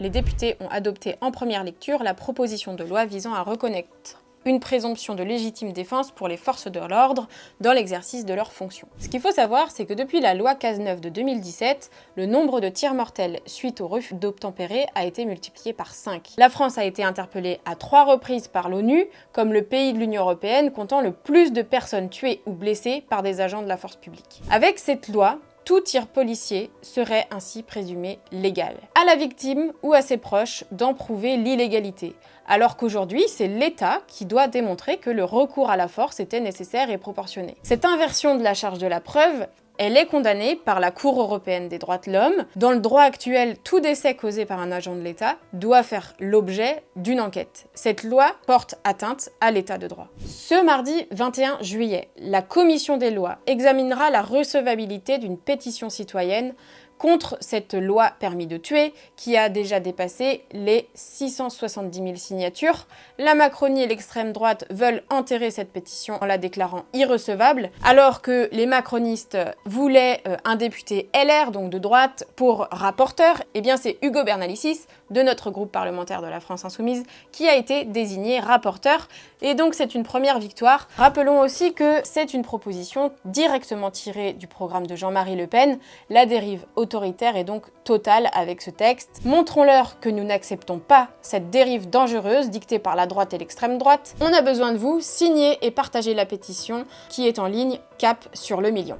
les députés ont adopté en première lecture la proposition de loi visant à reconnaître une présomption de légitime défense pour les forces de l'ordre dans l'exercice de leurs fonctions. Ce qu'il faut savoir, c'est que depuis la loi Cazeneuve de 2017, le nombre de tirs mortels suite au refus d'obtempérer a été multiplié par 5. La France a été interpellée à 3 reprises par l'ONU comme le pays de l'Union européenne comptant le plus de personnes tuées ou blessées par des agents de la force publique. Avec cette loi, tout tir policier serait ainsi présumé légal. À la victime ou à ses proches d'en prouver l'illégalité, alors qu'aujourd'hui, c'est l'État qui doit démontrer que le recours à la force était nécessaire et proportionné. Cette inversion de la charge de la preuve, elle est condamnée par la Cour européenne des droits de l'homme. Dans le droit actuel, tout décès causé par un agent de l'État doit faire l'objet d'une enquête. Cette loi porte atteinte à l'État de droit. Ce mardi 21 juillet, la Commission des lois examinera la recevabilité d'une pétition citoyenne contre cette loi permis de tuer, qui a déjà dépassé les 670 000 signatures. La Macronie et l'extrême droite veulent enterrer cette pétition en la déclarant irrecevable, alors que les macronistes voulaient un député LR, donc de droite, pour rapporteur. Eh bien c'est Ugo Bernalicis, de notre groupe parlementaire de la France Insoumise, qui a été désigné rapporteur, et donc c'est une première victoire. Rappelons aussi que c'est une proposition directement tirée du programme de Jean-Marie Le Pen. La dérive autoritaire est donc totale avec ce texte. Montrons-leur que nous n'acceptons pas cette dérive dangereuse dictée par la droite et l'extrême droite. On a besoin de vous, signez et partagez la pétition qui est en ligne, cap sur le million.